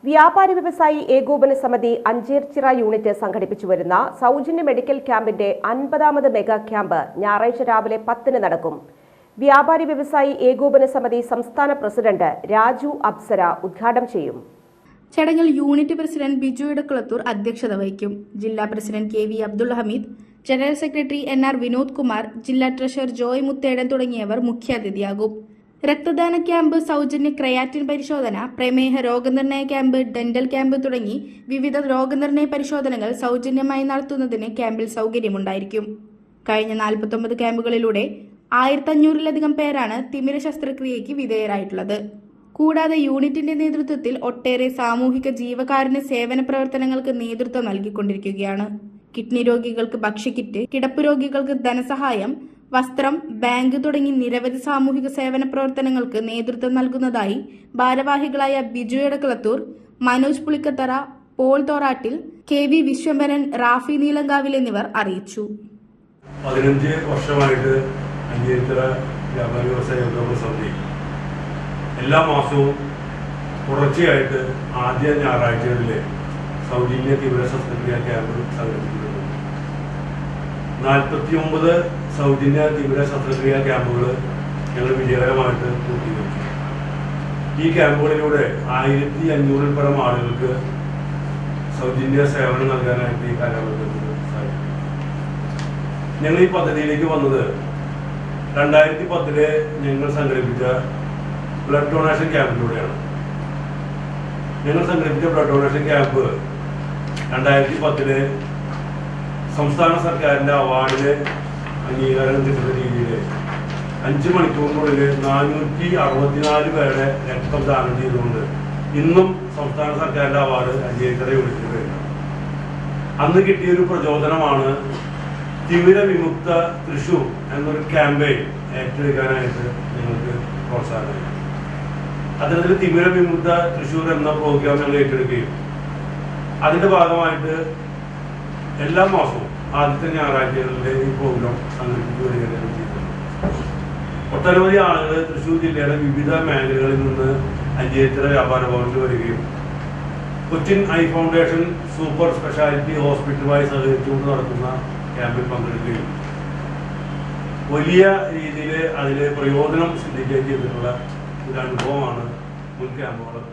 വ്യാപാരി വ്യവസായി ഏകോപന സമിതി അഞ്ചേർച്ചിറ യൂണിറ്റ് സംഘടിപ്പിച്ചുവരുന്ന സൗജന്യ മെഡിക്കൽ ക്യാമ്പിന്റെ 50ാമത് മെഗാ ക്യാമ്പ് ഞായറാഴ്ച രാവിലെ 10-ന് നടക്കും. വ്യാപാരി വ്യവസായി ഏകോപന സമിതി സംസ്ഥാന പ്രസിഡന്റ് രാജു അപ്സര ഉദ്ഘാടനം ചെയ്യും. ചടങ്ങിൽ യൂണിറ്റ് പ്രസിഡന്റ് ബിജു ഇടക്കുളത്തൂർ അധ്യക്ഷത വഹിക്കും. ജില്ലാ president K V Abdul Hameed, general secretary NR Vinod Kumar, ജില്ലാ ട്രഷറർ ജോയ് മുത്തേടൻ തുടങ്ങിയവർ മുഖ്യാതിഥിയാകും. രക്തദാന ക്യാമ്പ്, സൗജന്യ ക്രയാറ്റിൻ പരിശോധന, പ്രമേഹ രോഗനിർണയ ക്യാമ്പ്, ഡെന്റൽ ക്യാമ്പ് തുടങ്ങി വിവിധ രോഗനിർണയ പരിശോധനകൾ സൗജന്യമായി നടത്തുന്നതിന് ക്യാമ്പിൽ സൗകര്യമുണ്ടായിരിക്കും. കഴിഞ്ഞ 49 ക്യാമ്പുകളിലൂടെ 1500-ലധികം പേരാണ് തിമിര ശസ്ത്രക്രിയയ്ക്ക് വിധേയരായിട്ടുള്ളത്. കൂടാതെ യൂണിറ്റിന്റെ നേതൃത്വത്തിൽ ഒട്ടേറെ സാമൂഹിക ജീവകാരുണ്യ സേവന പ്രവർത്തനങ്ങൾക്ക് നേതൃത്വം നൽകിക്കൊണ്ടിരിക്കുകയാണ്. കിഡ്നി രോഗികൾക്ക് ഭക്ഷ്യക്കിറ്റ്, കിടപ്പ് രോഗികൾക്ക് ധനസഹായം, വസ്ത്രം, ബാങ്ക് തുടങ്ങി നിരവധി സാമൂഹിക സേവന പ്രവർത്തനങ്ങൾക്ക് നേതൃത്വം നൽകുന്നതായി ഭാരവാഹികളായ ബിജു എടക്കുളത്തൂർ, മനോജ് പുളിക്കത്തറ, പോൾ തോറാട്ടിൽ, KV വിശ്വംഭരൻ, റാഫി നീലങ്കാവിൽ എന്നിവർ അറിയിച്ചു. 15 വർഷമായിട്ട് അഞ്ചേർച്ചിറ വ്യാപാരി വ്യവസായ ഏകോപന സമിതി എല്ലാ മാസവും തുടർച്ചയായിട്ട് ആദ്യ ഞായറാഴ്ചകളിലെ സൗജന്യ തീവ്ര ശസ്ത്രക്രിയ ക്യാമ്പ് സംഘടിപ്പിക്കുന്നുണ്ട്. 49 സൗജന്യ തീവ്ര ശസ്ത്രക്രിയ ക്യാമ്പുകൾ ഞങ്ങൾ വിജയകരമായിട്ട് പൂർത്തീകരിച്ചു. ഈ ക്യാമ്പുകളിലൂടെ 1500-ൽ പരം ആളുകൾക്ക് സൗജന്യ സേവനം നൽകാനായിട്ട് ഈ കാലഘട്ടത്തിൽ സാധിക്കും. ഞങ്ങൾ ഈ പദ്ധതിയിലേക്ക് വന്നത് 2010 ഞങ്ങൾ സംഘടിപ്പിച്ച ബ്ലഡ് ഡൊണേഷൻ ക്യാമ്പിലൂടെയാണ്. ഞങ്ങൾ സംഘടിപ്പിച്ച ബ്ലഡ് ഡൊണേഷൻ ക്യാമ്പ് 2010 സംസ്ഥാന സർക്കാരിന്റെ അവാർഡിന് അംഗീകാരം കിട്ടുന്ന രീതിയിൽ 5 മണിക്കൂറിനുള്ളിൽ 464 പേരുടെ രക്തം ദാനം ചെയ്തുകൊണ്ട് ഇന്നും സംസ്ഥാന സർക്കാരിന്റെ അവാർഡ് അഞ്ചേർച്ചിറ യൂണിറ്റിന് കഴിഞ്ഞു. അന്ന് കിട്ടിയൊരു പ്രചോദനമാണ് തിമിര വിമുക്ത തൃശൂർ എന്നൊരു ക്യാമ്പയിൻ ഏറ്റെടുക്കാനായിട്ട് ഞങ്ങൾക്ക് പ്രോത്സാഹനം. അതിൽ തിമിര വിമുക്ത തൃശൂർ എന്ന പ്രോഗ്രാം ഞങ്ങൾ ഏറ്റെടുക്കുകയും അതിന്റെ ഭാഗമായിട്ട് എല്ലാ മാസവും ആദ്യത്തെ ഞായറാഴ്ചകളിലെ ഈ പ്രോഗ്രാം സംഘടിപ്പിച്ചു വരികയാണ് ചെയ്തത്. ഒട്ടനവധി ആളുകൾ തൃശൂർ ജില്ലയുടെ വിവിധ മേഖലകളിൽ നിന്ന് അഞ്ചേർച്ചിറ വ്യാപാര ഭവനിൽ വരികയും Cochin eye foundation super speciality ഹോസ്പിറ്റലുമായി സഹകരിച്ചുകൊണ്ട് നടത്തുന്ന ക്യാമ്പിൽ പങ്കെടുക്കുകയും വലിയ രീതിയിൽ അതിൽ പ്രയോജനം സിദ്ധിക്കുകയും ചെയ്തിട്ടുള്ള ഒരു അനുഭവമാണ് മുൻ ക്യാമ്പുകൾ.